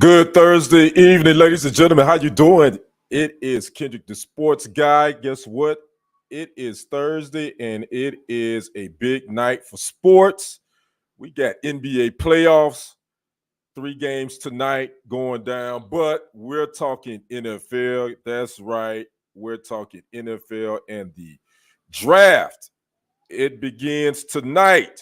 Good Thursday evening, ladies and gentlemen. How you doing? It is Kendrick, the sports guy. Guess what? It is Thursday, and it is a big night for sports. We got NBA playoffs, 3 games tonight going down, but we're talking NFL. That's right. We're talking NFL and the draft. It begins tonight.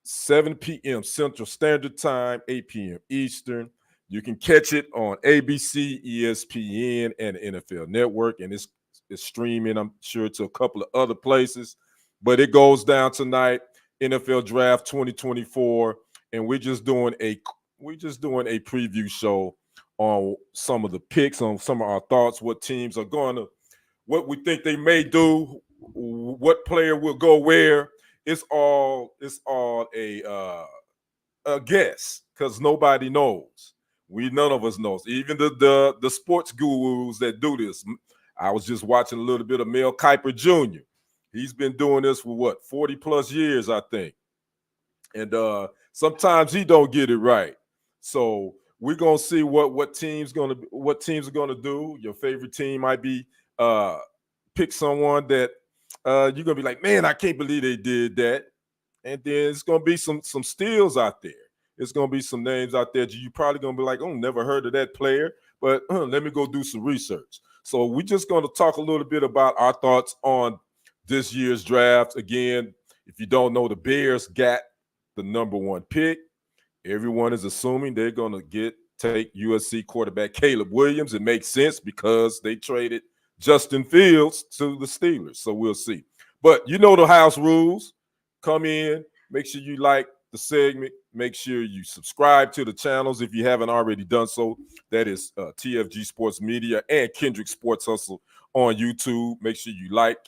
7 p.m. Central Standard Time, 8 p.m. Eastern. You can catch it on ABC, ESPN, and the NFL Network, and it's streaming, I'm sure, to a couple of other places. But it goes down tonight, NFL Draft 2024, and we're just doing a preview show on some of the picks, on some of our thoughts, what teams are going to, what we think they may do, what player will go where. It's all a guess because nobody knows. None of us knows. Even the sports gurus that do this. I was just watching a little bit of Mel Kiper Jr. He's been doing this for 40 plus years, I think. And sometimes he don't get it right. So we're gonna see what teams are gonna do. Your favorite team might be pick someone that you're gonna be like, man, I can't believe they did that. And then it's gonna be some steals out there. It's gonna be some names out there that you probably gonna be like, oh, never heard of that player, but let me go do some research. So we're just gonna talk a little bit about our thoughts on this year's draft. Again, if you don't know, the Bears got the #1 pick. Everyone is assuming they're gonna take USC quarterback Caleb Williams. It makes sense because they traded Justin Fields to the Steelers. So we'll see. But you know the house rules. Come in, make sure you like the segment. Make sure you subscribe to the channels if you haven't already done so. That is TFG Sports Media and Kendrick Sports Hustle on YouTube. Make sure you like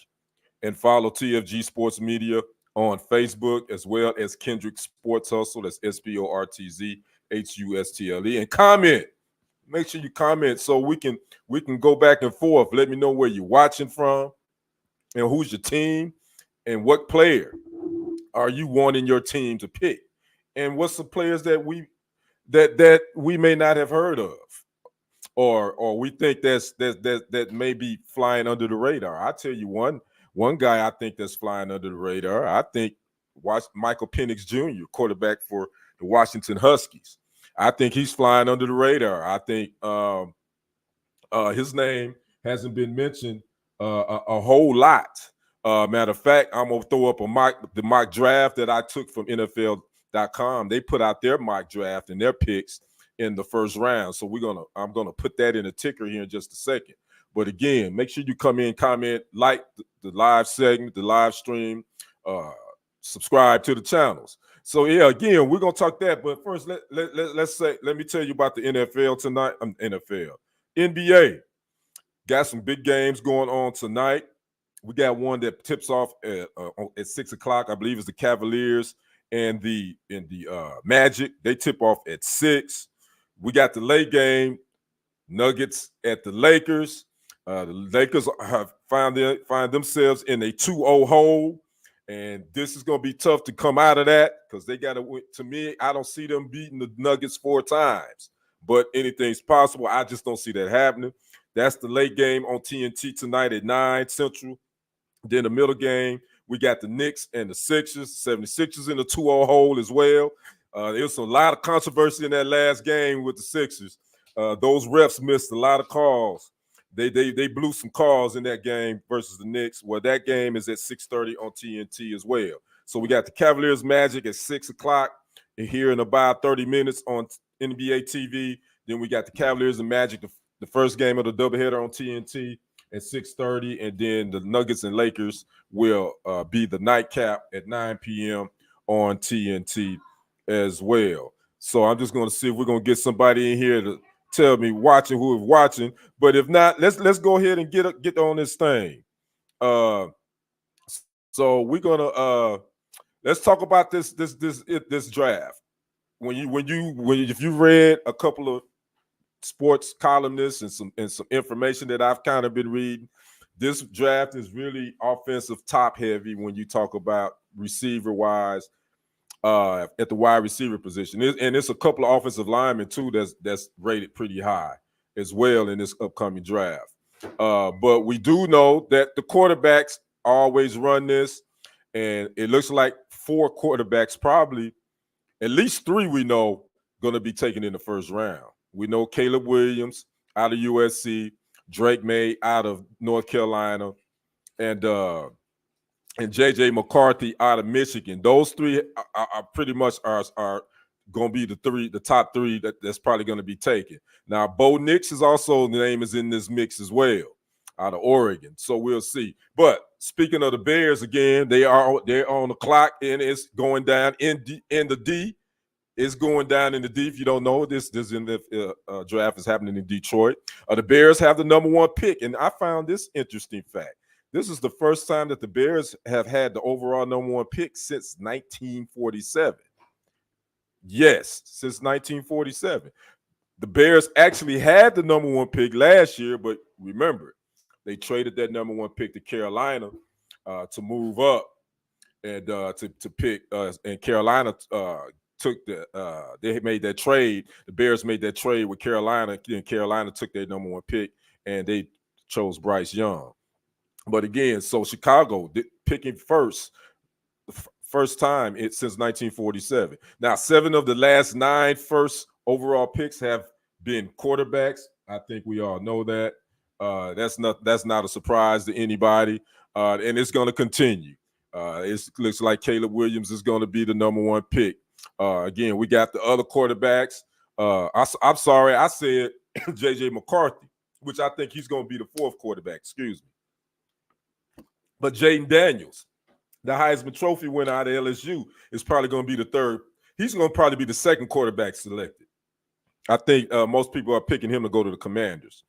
and follow TFG Sports Media on Facebook, as well as Kendrick Sports Hustle. That's SPORTZHUSTLE. And comment. Make sure you comment so we can go back and forth. Let me know where you're watching from and who's your team and what player are you wanting your team to pick, and what's the players that we may not have heard of, or we think that may be flying under the radar. I tell you one guy I think that's flying under the radar. I think Michael Penix Jr., quarterback for the Washington Huskies. I think he's flying under the radar. I think his name hasn't been mentioned a whole lot. Matter of fact, I'm gonna throw up the mock draft that I took from NFL.com. They put out their mock draft and their picks in the first round. So I'm gonna put that in a ticker here in just a second. But again, make sure you come in, comment, like the live segment, the live stream, subscribe to the channels. So yeah, again, we're gonna talk that. But first, let me tell you about the NFL tonight. NBA got some big games going on tonight. We got one that tips off at 6 o'clock. I believe it's the Cavaliers and the Magic. They tip off at 6. We got the late game, Nuggets at the Lakers. The Lakers have find themselves in a 2-0 hole, and this is going to be tough to come out of that because they got to win. To me, I don't see them beating the Nuggets 4 times, but anything's possible. I just don't see that happening. That's the late game on TNT tonight at 9 Central. Then the middle game, we got the Knicks and the Sixers. 76ers in the 2-0 hole as well. There was a lot of controversy in that last game with the Sixers. Those refs missed a lot of calls. They blew some calls in that game versus the Knicks. Well, that game is at 6:30 on TNT as well. So we got the Cavaliers Magic at 6 o'clock and here in about 30 minutes on NBA TV. Then we got the Cavaliers and Magic, the first game of the doubleheader on TNT at 6:30, and then the Nuggets and Lakers will be the nightcap at 9 p.m. on TNT as well. So I'm just going to see if we're going to get somebody in here to tell me who is watching. But if not, let's go ahead and get on this thing. So we're gonna let's talk about this draft. If you read a couple of sports columnists and some information that I've kind of been reading, this draft is really offensive top heavy when you talk about receiver wise. at the wide receiver position. And it's a couple of offensive linemen too that's rated pretty high as well in this upcoming draft. But we do know that the quarterbacks always run this, and it looks like 4 quarterbacks, probably at least 3 we know going to be taken in the first round. We know Caleb Williams out of USC, Drake May out of North Carolina, and JJ McCarthy out of Michigan. Those 3 are pretty much are going to be the top 3 that's probably going to be taken. Now, Bo Nix is also, the name is in this mix as well, out of Oregon. So we'll see. But speaking of the Bears again, they're on the clock, and it's going down in the D. It's going down in the D. If you don't know, this in the draft is happening in Detroit. The Bears have the number 1 pick, and I found this interesting fact. This is the first time that the Bears have had the overall number 1 pick since 1947. Yes, since 1947. The Bears actually had the number 1 pick last year, but remember, they traded that number 1 pick to Carolina to move up and to pick. And Carolina took they made that trade. The Bears made that trade with Carolina, and Carolina took their number 1 pick, and they chose Bryce Young. But again, so Chicago picking first time since 1947. Now, 7 of the last 9 first overall picks have been quarterbacks. I think we all know that. That's not a surprise to anybody, and it's going to continue. It looks like Caleb Williams is going to be the number 1 pick. Again, we got the other quarterbacks. I'm sorry, I said JJ McCarthy, which I think he's going to be the 4th quarterback. Excuse me. But Jaden Daniels, the Heisman Trophy winner out of LSU, is probably going to be the 3rd. He's going to probably be the 2nd quarterback selected. I think most people are picking him to go to the Commanders.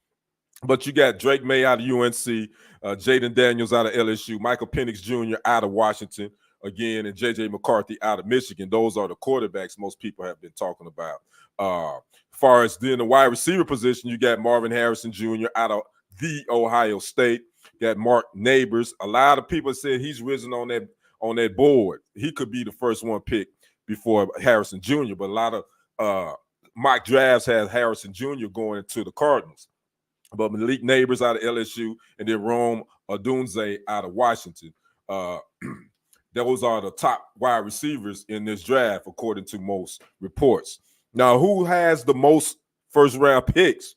But you got Drake May out of UNC, Jaden Daniels out of LSU, Michael Penix Jr. out of Washington, again, and J.J. McCarthy out of Michigan. Those are the quarterbacks most people have been talking about. As far as then the wide receiver position, you got Marvin Harrison Jr. out of the Ohio State. Got Mark Neighbors. A lot of people said he's risen on that board. He could be the first 1 pick before Harrison Jr., but a lot of mock drafts has Harrison Jr. going into the Cardinals. But Malik Neighbors out of LSU, and then Rome Odunze out of Washington. Those are the top wide receivers in this draft, according to most reports. Now, who has the most first-round picks,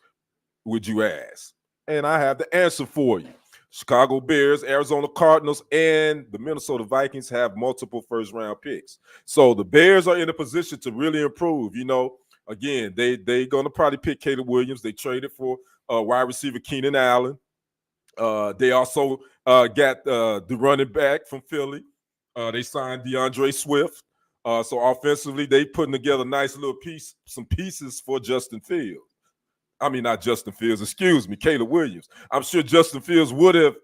would you ask? And I have the answer for you. Chicago Bears, Arizona Cardinals, and the Minnesota Vikings have multiple first-round picks. So the Bears are in a position to really improve. You know, again, they're going to probably pick Caleb Williams. They traded for wide receiver Keenan Allen. They also got the running back from Philly. They signed DeAndre Swift. So offensively, they putting together a nice little some pieces for Justin Fields. I mean, not Justin Fields, excuse me, Caleb Williams. I'm sure Justin Fields would have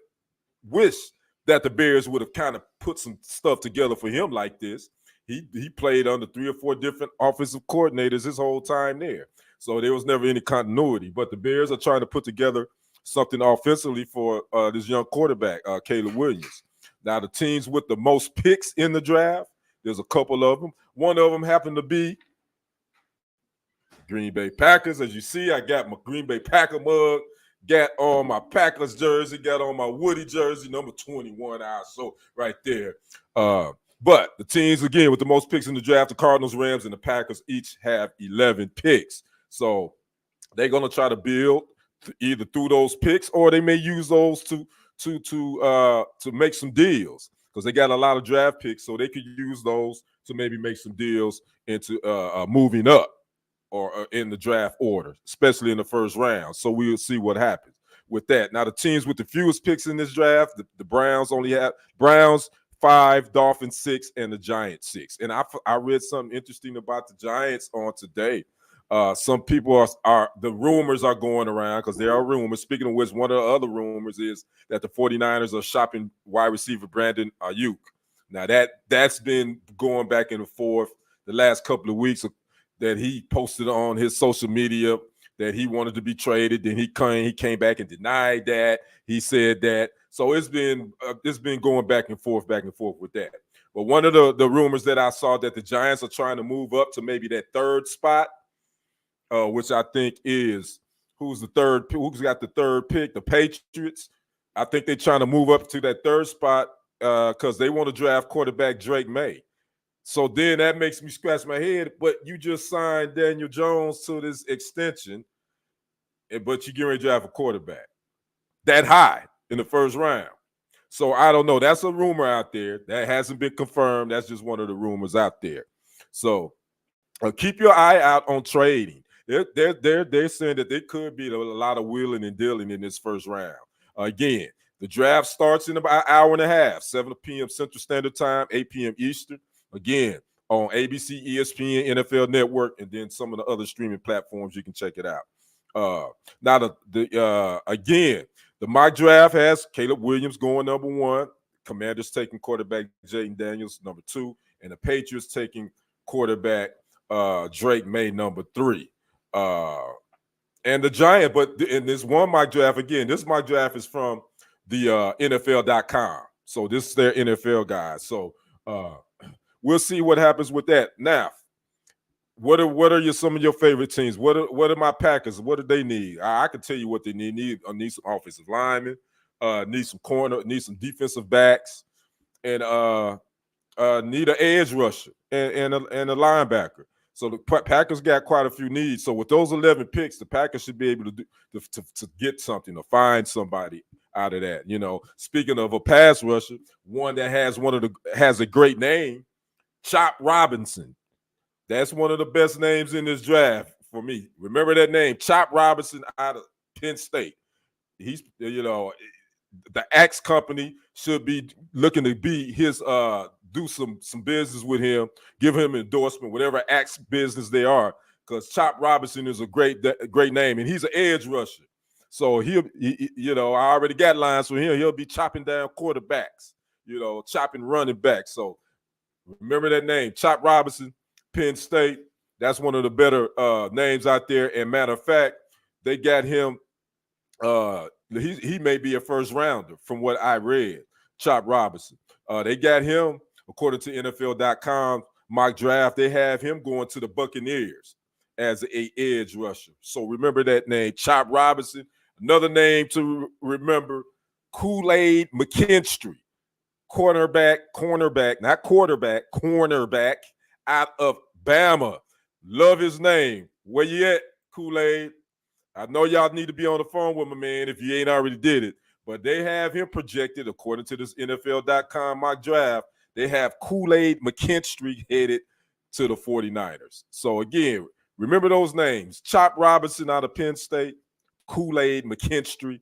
wished that the Bears would have kind of put some stuff together for him like this. He played under 3 or 4 different offensive coordinators his whole time there. So there was never any continuity. But the Bears are trying to put together something offensively for this young quarterback, Caleb Williams. Now, the teams with the most picks in the draft, there's a couple of them. One of them happened to be Green Bay Packers. As you see, I got my Green Bay Packer mug, got on my Packers jersey, got on my Woody jersey, number 21 so right there. But the teams, again, with the most picks in the draft, the Cardinals, Rams, and the Packers each have 11 picks. So they're going to try to build either through those picks, or they may use those to make some deals, because they got a lot of draft picks, so they could use those to maybe make some deals into moving up or in the draft order, especially in the first round. So we'll see what happens with that. Now, the teams with the fewest picks in this draft, the Browns only have Browns 5, Dolphins 6, and the Giants 6. And I read something interesting about the Giants on today. Some people are the rumors are going around, because there are rumors. Speaking of which, one of the other rumors is that the 49ers are shopping wide receiver Brandon Ayuk. Now, that's been going back and forth the last couple of weeks, that he posted on his social media that he wanted to be traded. Then he came back and denied that. He said that. So it's been going back and forth with that. But one of the rumors that I saw that the Giants are trying to move up to maybe that third spot, which I think is who's got the third pick? The Patriots. I think they're trying to move up to that third spot because they want to draft quarterback Drake May. So then that makes me scratch my head. But you just signed Daniel Jones to this extension, but you're getting ready to draft a quarterback that high in the first round. So I don't know. That's a rumor out there that hasn't been confirmed. That's just one of the rumors out there. So keep your eye out on trading. They're saying that there could be a lot of wheeling and dealing in this first round. Again, the draft starts in about an hour and a half, 7 p.m. Central Standard Time, 8 p.m. Eastern. Again, on ABC, ESPN, NFL Network, and then some of the other streaming platforms you can check it out. Now, again, the mock draft has Caleb Williams going number 1, Commanders taking quarterback Jaden Daniels number 2, and the Patriots taking quarterback Drake May number 3. And the Giants, but in this one mock draft, again, this mock draft is from the NFL.com. So this is their NFL guys. So we'll see what happens with that. Now, what are some of your favorite teams? What are my Packers? What do they need? I can tell you what they need. Need some offensive linemen, need some corner, need some defensive backs, and need an edge rusher and a linebacker. So the Packers got quite a few needs. So with those 11 picks, the Packers should be able to get something or find somebody out of that. You know, speaking of a pass rusher, one that has a great name, Chop Robinson. That's one of the best names in this draft for me. Remember that name, Chop Robinson out of Penn State. He's, the Axe Company should be looking to be his do some business with him, give him endorsement, whatever Axe business they are, because Chop Robinson is a great name, and he's an edge rusher. So I already got lines for him. He'll be chopping down quarterbacks, chopping running backs. So remember that name, Chop Robinson, Penn State. That's one of the better names out there. And matter of fact, they got him. He may be a first rounder from what I read. Chop Robinson. They got him, according to NFL.com mock draft. They have him going to the Buccaneers as an edge rusher. So remember that name, Chop Robinson. Another name to remember, Kool-Aid McKinstry, cornerback, out of Bama. Love his name. Where you at, Kool-Aid? I know y'all need to be on the phone with my man if you ain't already did it, but they have him projected, according to this NFL.com mock draft, they have Kool-Aid McKinstry headed to the 49ers. So again, remember those names, Chop Robinson out of Penn State, Kool-Aid McKinstry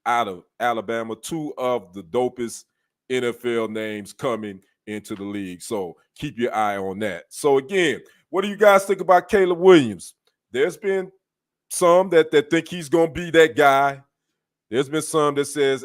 out of Alabama, 2 of the dopest NFL names coming into the league. So keep your eye on that. So again, what do you guys think about Caleb Williams? There's been some that think he's going to be that guy. There's been some that says,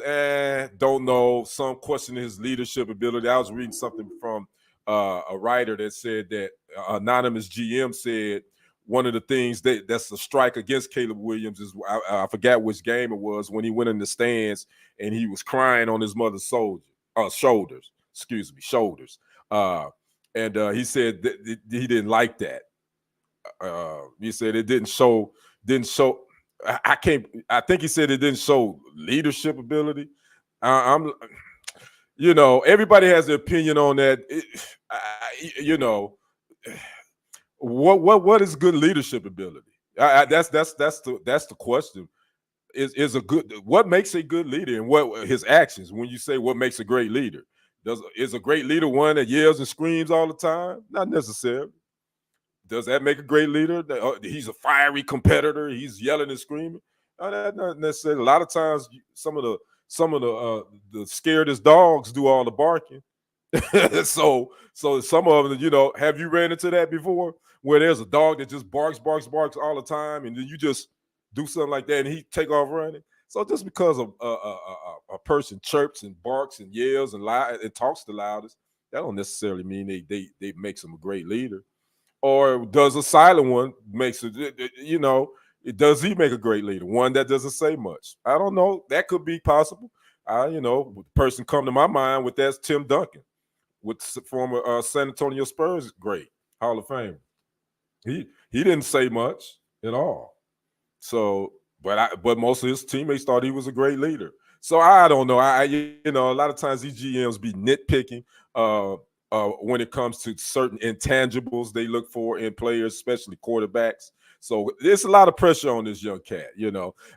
don't know. Some questioning his leadership ability. I was reading something from a writer that said that anonymous GM said one of the things that's a strike against Caleb Williams is, I forgot which game it was, when he went in the stands and he was crying on his mother's shoulders. And he said that he didn't like that. He said it didn't show. I think he said it didn't show leadership ability. Everybody has their opinion on that. What is good leadership ability? That's the question. What makes a good leader, and what his actions? When you say what makes a great leader, is a great leader one that yells and screams all the time? Not necessarily. Does that make a great leader? He's a fiery competitor. He's yelling and screaming. Not necessarily. A lot of times, some of the scaredest dogs do all the barking. so some of them, have you ran into that before, where there's a dog that just barks all the time, and then you just do something like that, and he take off running? So just because a person chirps and barks and yells and talks the loudest, that don't necessarily mean they makes him a great leader. Or does a silent one makes it, does he make a great leader? One that doesn't say much. I don't know. That could be possible. The person come to my mind with that's Tim Duncan. with former San Antonio Spurs great Hall of Fame. He didn't say much at all. So, but most of his teammates thought he was a great leader. So I don't know. A lot of times these GMs be nitpicking when it comes to certain intangibles they look for in players, especially quarterbacks. So there's a lot of pressure on this young cat.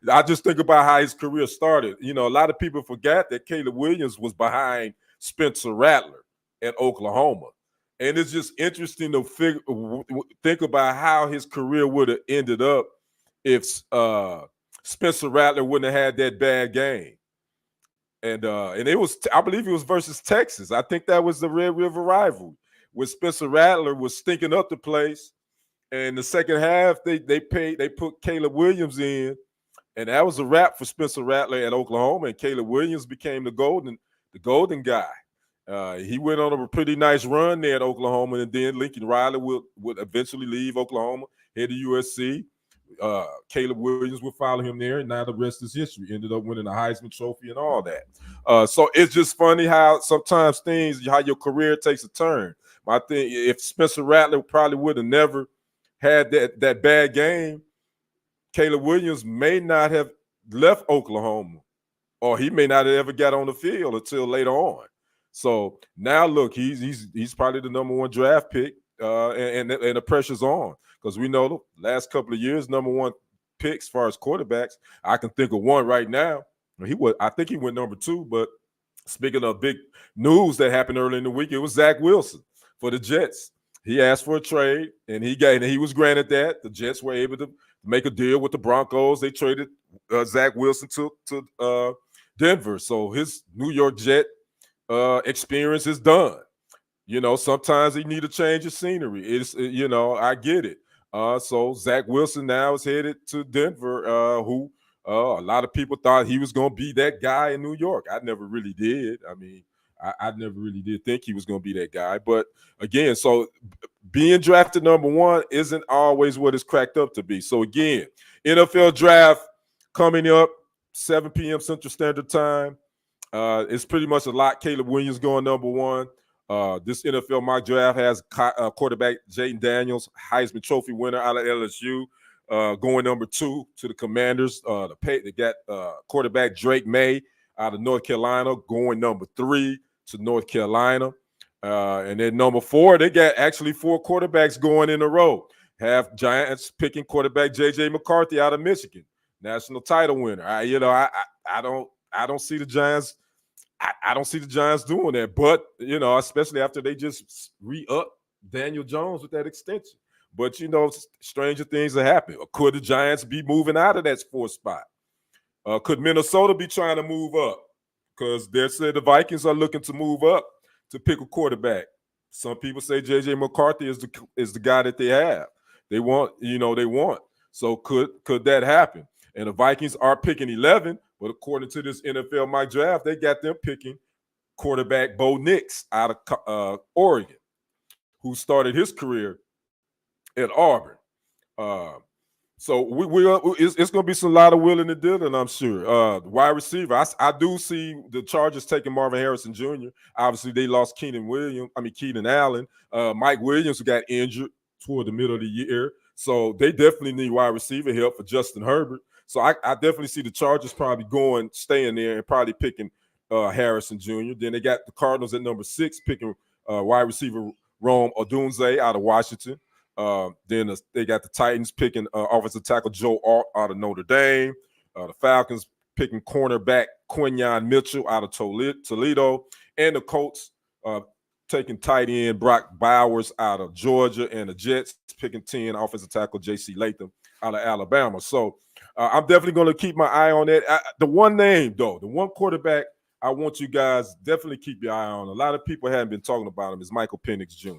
I just think about how his career started. A lot of people forget that Caleb Williams was behind Spencer Rattler at Oklahoma. And it's just interesting to think about how his career would have ended up if Spencer Rattler wouldn't have had that bad game. And it was, I believe it was versus Texas. I think that was the Red River rivalry, where Spencer Rattler was stinking up the place. And the second half, they put Caleb Williams in, and that was a wrap for Spencer Rattler at Oklahoma. And Caleb Williams became the golden guy. He went on a pretty nice run there at Oklahoma, and then Lincoln Riley would eventually leave Oklahoma, head to USC. Caleb Williams would follow him there, and now the rest is history. Ended up winning the Heisman Trophy and all that. So it's just funny how sometimes how your career takes a turn. I think if Spencer Rattler probably would have never had that bad game, Caleb Williams may not have left Oklahoma, or he may not have ever got on the field until later on. So now look, he's probably the number one draft pick, and the pressure's on, because we know the last couple of years, number one picks as far as quarterbacks. I can think of one right now. I think he went number two. But speaking of big news that happened early in the week, it was Zach Wilson for the Jets. He asked for a trade, and he was granted that. The Jets were able to make a deal with the Broncos. They traded Zach Wilson to Denver. So his New York Jet experience is done. Sometimes he need a change of scenery. I get it. So Zach Wilson now is headed to Denver, who a lot of people thought he was going to be that guy in New York. I never really did. I mean, I never really did think he was going to be that guy. But again, so being drafted number one isn't always what it's cracked up to be. So again, NFL draft coming up, 7 p.m. Central Standard Time. It's pretty much a lot. Caleb Williams going number one. This NFL mock draft has quarterback Jaden Daniels, Heisman Trophy winner out of LSU, going number two to the Commanders. They got quarterback Drake May out of North Carolina going number 3 to North Carolina. And then number 4, they got actually 4 quarterbacks going in a row. Have Giants picking quarterback J.J. McCarthy out of Michigan, national title winner. I don't see the Giants. I don't see the Giants doing that, but especially after they just re-up Daniel Jones with that extension. But stranger things have happened. Could the Giants be moving out of that 4th spot? Could Minnesota be trying to move up? Because they said the Vikings are looking to move up to pick a quarterback. Some people say J.J. McCarthy is the guy that they have. They want. So could that happen? And the Vikings are picking 11, but according to this NFL mock draft, they got them picking quarterback Bo Nix out of Oregon, who started his career at Auburn. So it's going to be some lot of willing and dealing, I'm sure. Wide receiver, I do see the Chargers taking Marvin Harrison Jr. Obviously, they lost Keenan Allen. Mike Williams got injured toward the middle of the year. So they definitely need wide receiver help for Justin Herbert. So I definitely see the Chargers probably staying there and probably picking Harrison Jr. Then they got the Cardinals at number 6 picking wide receiver Rome Odunze out of Washington. Then they got the Titans picking offensive tackle Joe Alt out of Notre Dame. The Falcons picking cornerback Quinyon Mitchell out of Toledo. And the Colts taking tight end Brock Bowers out of Georgia. And the Jets picking 10 offensive tackle J.C. Latham out of Alabama. So I'm definitely going to keep my eye on that. The one name, though, the one quarterback I want you guys definitely keep your eye on. A lot of people haven't been talking about him is Michael Penix Jr.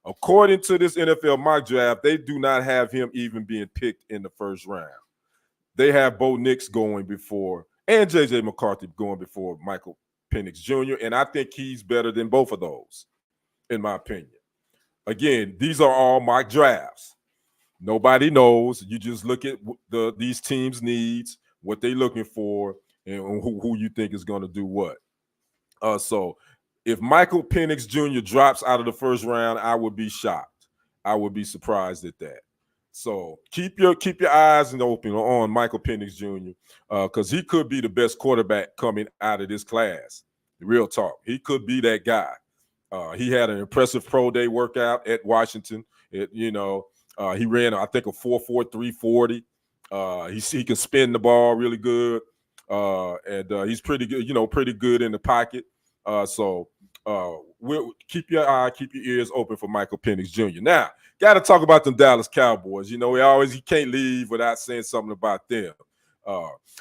According to this NFL mock draft, they do not have him even being picked in the first round. They have Bo Nix going before and J.J. McCarthy going before Michael Penix Jr., and I think he's better than both of those, in my opinion. Again, these are all mock drafts. Nobody knows. You just look at these teams' needs, what they're looking for, and who you think is going to do what. So if Michael Penix Jr. drops out of the first round, I would be shocked. I would be surprised at that. So keep your eyes open on Michael Penix Jr. Because he could be the best quarterback coming out of this class. Real talk, he could be that guy. He had an impressive pro day workout at Washington. He ran, I think, a 4.4 340. He can spin the ball really good, and he's pretty good. Pretty good in the pocket. We'll keep your ears open for Michael Penix Jr. Now, got to talk about them Dallas Cowboys. You can't leave without saying something about them.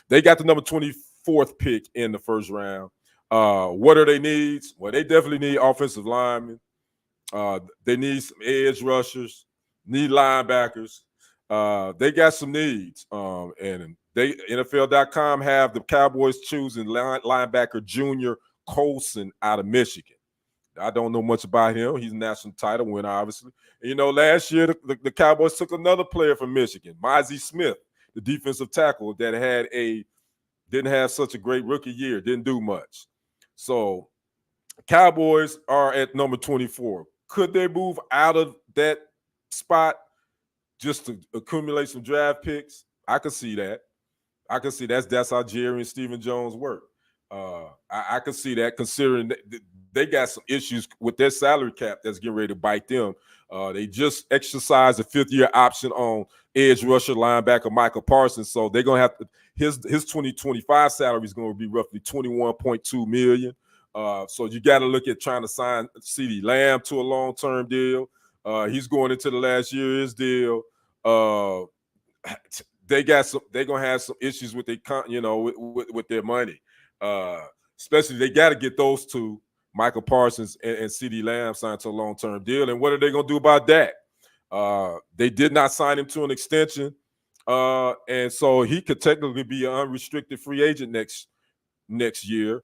They got the number 24th pick in the first round. What are their needs? Well, they definitely need offensive linemen. They need some edge rushers, need linebackers. They got some needs. And NFL.com have the Cowboys choosing linebacker Junior Colson out of Michigan. I don't know much about him. He's a national title winner, obviously. Last year the Cowboys took another player from Michigan, Mozzie Smith, the defensive tackle that didn't have such a great rookie year, didn't do much. So Cowboys are at number 24. Could they move out of that spot just to accumulate some draft picks? I could see that. That's how Jerry and Stephen Jones work. I could see that, considering they got some issues with their salary cap that's getting ready to bite them. They just exercised a fifth-year option on edge rusher linebacker Michael Parsons, so they're gonna have to. His 2025 salary is going to be roughly $21.2 million. So you got to look at trying to sign CeeDee Lamb to a long-term deal. He's going into the last year of his deal. They're gonna have some issues with with their money. Especially they got to get those two, Michael Parsons and CeeDee Lamb, signed to a long-term deal. And what are they going to do about that? They did not sign him to an extension. And so he could technically be an unrestricted free agent next year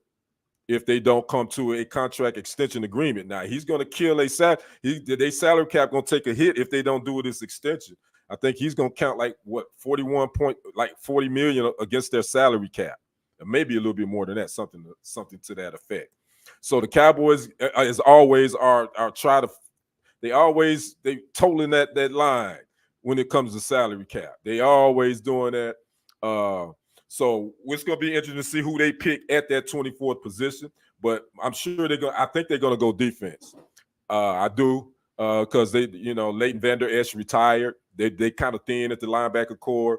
if they don't come to a contract extension agreement. Now, he's going to kill their salary cap going to take a hit if they don't do this extension. I think he's going to count like 40 million against their salary cap. Maybe a little bit more than that, something to that effect. So the Cowboys, as always, they totaling that line when it comes to salary cap. They always doing that. So it's going to be interesting to see who they pick at that 24th position. But I'm sure I think they're going to go defense. I do, because Leighton Vander Esch retired. They kind of thin at the linebacker core.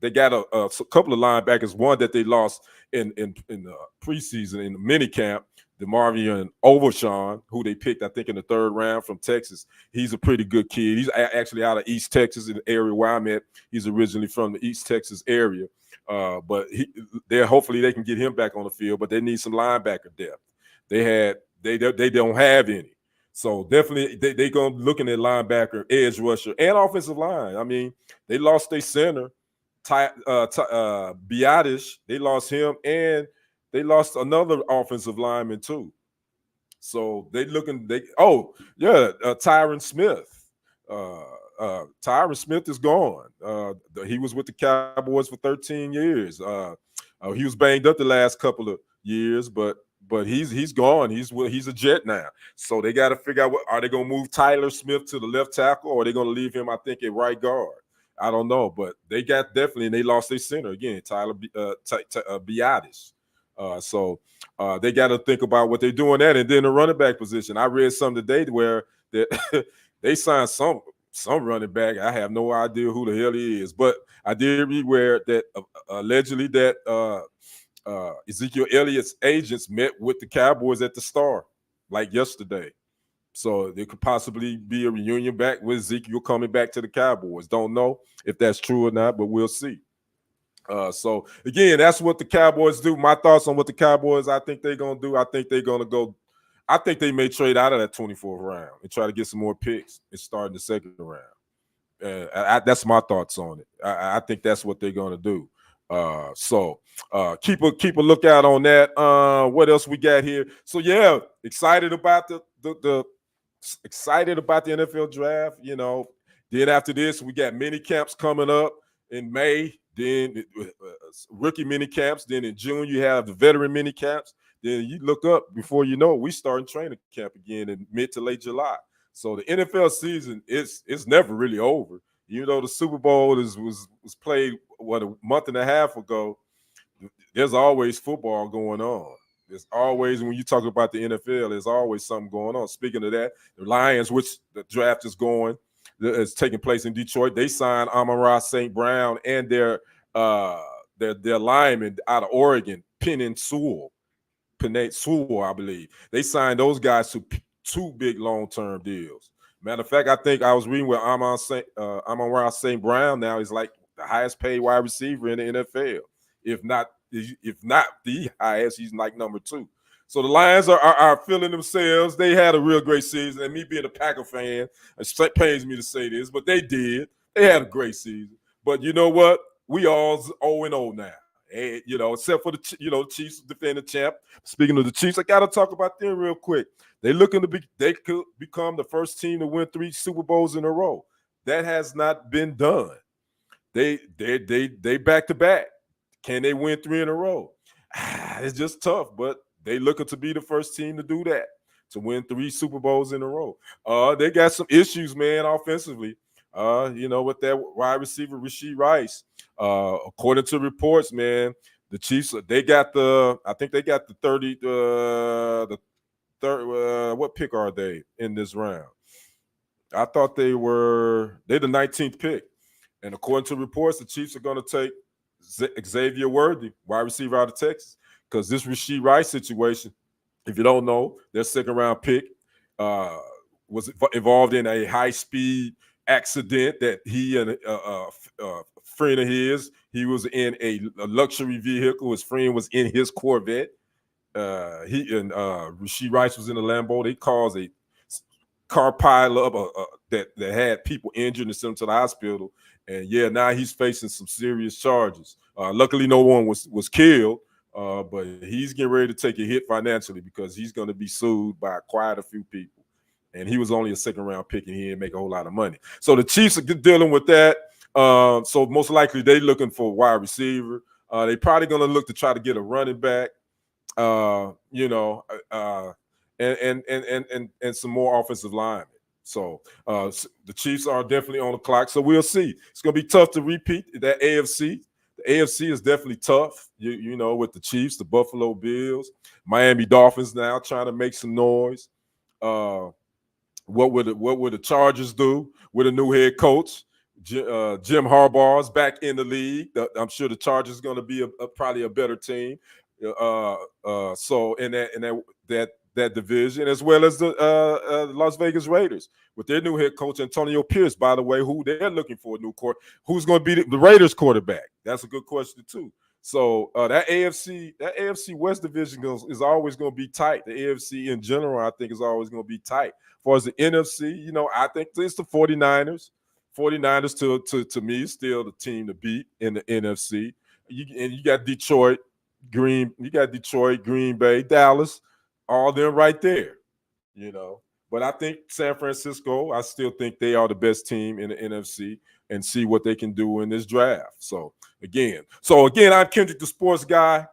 They got a couple of linebackers. One that they lost in the preseason in the mini camp, DeMarvion Overshawn, who they picked, I think, in the third round from Texas. He's a pretty good kid. He's actually out of East Texas, in the area where I'm at. He's originally from the East Texas area, but hopefully they can get him back on the field. But they need some linebacker depth. They don't have any. So definitely they're going to be looking at linebacker, edge rusher, and offensive line. I mean, they lost their center, Biadish. They lost him, and they lost another offensive lineman too. So Tyron Smith. Tyron Smith is gone. He was with the Cowboys for 13 years. He was banged up the last couple of years, but he's gone. He's a Jet now. So they got to figure out, are they going to move Tyler Smith to the left tackle, or are they going to leave him, I think, at right guard? I don't know, but they lost their center again, Tyler Biadish. So they got to think about what they're doing that. And then the running back position. I read something today where that they signed some running back. I have no idea who the hell he is, but I did read where that allegedly that Ezekiel Elliott's agents met with the Cowboys at the Star, like yesterday. So there could possibly be a reunion back with Ezekiel coming back to the Cowboys. Don't know if that's true or not, but we'll see. So again, that's what the Cowboys do. My thoughts on what the Cowboys I think they're gonna do. I think they're gonna go. I think they may trade out of that 24th round and try to get some more picks and start in the second round. That's my thoughts on it. I think that's what they're gonna do. So keep a lookout on that. What else we got here? So yeah, excited about the NFL draft. Then after this, we got mini camps coming up in May. Then rookie mini camps. Then in June, you have the veteran mini camps. Then you look up, before you know it, we starting training camp again in mid to late July. So the NFL season it's never really over. Even though the Super Bowl was played a month and a half ago, there's always football going on. There's always, when you talk about the NFL, there's always something going on. Speaking of that, the Lions, which the draft is going, is taking place in Detroit. They signed Amon-Ra St. Brown and their lineman out of Oregon, Penei Sewell, I believe. They signed those guys to two big long-term deals. Matter of fact, I think I was reading where Amon-Ra St. Brown now is like the highest paid wide receiver in the NFL. If not the highest, he's like number 2. So the Lions are feeling themselves. They had a real great season. And me being a Packer fan, it pains me to say this, but they did. They had a great season. But you know what? We all 0-0 now. And, except for the Chiefs defending champ. Speaking of the Chiefs, I got to talk about them real quick. They could become the first team to win 3 Super Bowls in a row. That has not been done. They back to back. Can they win 3 in a row? It's just tough, but they looking to be the first team to do that, to win 3 Super Bowls in a row. They got some issues, man, offensively. With that wide receiver, Rashee Rice. According to reports, man, the Chiefs, they got the 30, the third, what pick are they in this round? I thought they're the 19th pick. And according to reports, the Chiefs are going to take Xavier Worthy, wide receiver out of Texas, because this Rashee Rice situation, if you don't know, their second-round pick was involved in a high-speed accident that he and a friend of his, he was in a luxury vehicle. His friend was in his Corvette. Rashee Rice was in a Lambo. They caused a car pile up that had people injured and sent him to the hospital. And yeah, now he's facing some serious charges. Luckily, no one was killed, but he's getting ready to take a hit financially because he's going to be sued by quite a few people. And he was only a second-round pick, and he didn't make a whole lot of money. So the Chiefs are dealing with that. So most likely they're looking for a wide receiver. They're probably going to look to try to get a running back, and some more offensive linemen. So the Chiefs are definitely on the clock. So we'll see. It's going to be tough to repeat that AFC. The AFC is definitely tough, with the Chiefs, the Buffalo Bills, Miami Dolphins now trying to make some noise. What would the Chargers do with a new head coach? Jim Harbaugh's back in the league. I'm sure the Chargers are going to be probably a better team. So in that division, as well as the Las Vegas Raiders with their new head coach Antonio Pierce, by the way, who they're looking for a new who's going to be the Raiders quarterback? That's a good question too. So that AFC West division is always going to be tight. The AFC in general, I think, is always going to be tight. As far as the NFC, I think it's the 49ers. 49ers to me is still the team to beat in the NFC. You got Detroit, Green Bay, Dallas, all them right there, But I think San Francisco, I still think they are the best team in the NFC, and see what they can do in this draft. So again, I'm Kendrick, the sports guy.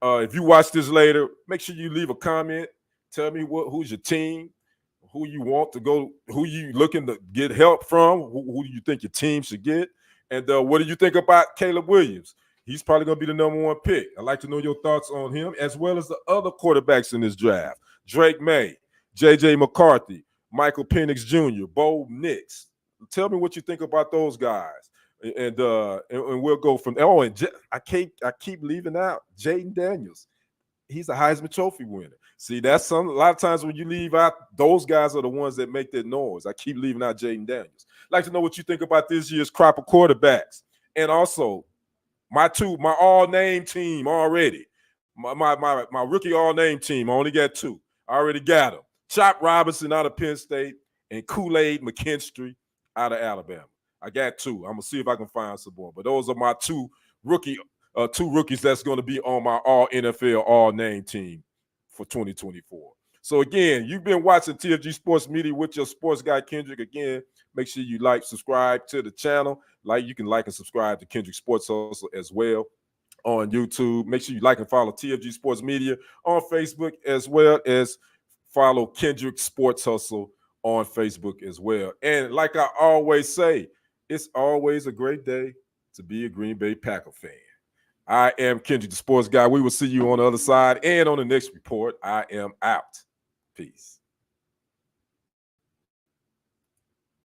If you watch this later, make sure you leave a comment. Tell me who's your team, who you want to go, who you looking to get help from, who do you think your team should get, and what do you think about Caleb Williams? He's probably going to be the number 1 pick. I'd like to know your thoughts on him, as well as the other quarterbacks in this draft. Drake May, J.J. McCarthy, Michael Penix Jr., Bo Nix. Tell me what you think about those guys. And we'll go from there. Oh, and I keep leaving out Jaden Daniels. He's a Heisman Trophy winner. See, that's a lot of times when you leave out, those guys are the ones that make that noise. I keep leaving out Jaden Daniels. I'd like to know what you think about this year's crop of quarterbacks. And also, my all-name team already. My rookie all-name team, I only got 2. I already got them. Chop Robinson out of Penn State and Kool-Aid McKinstry out of Alabama. I got 2. I'm going to see if I can find some more. But those are my 2 rookies that's going to be on my all-NFL, all-name team for 2024. So, again, you've been watching TFG Sports Media with your sports guy, Kendrick. Again, make sure you subscribe to the channel. You can like and subscribe to Kendrick Sports Hustle as well. on YouTube. Make sure you like and follow TFG Sports Media on Facebook, as well as follow Kendrick Sports Hustle on Facebook as well. And like I always say, it's always a great day to be a Green Bay Packer fan. I am Kendrick, the sports guy. We will see you on the other side and on the next report. I am out. Peace.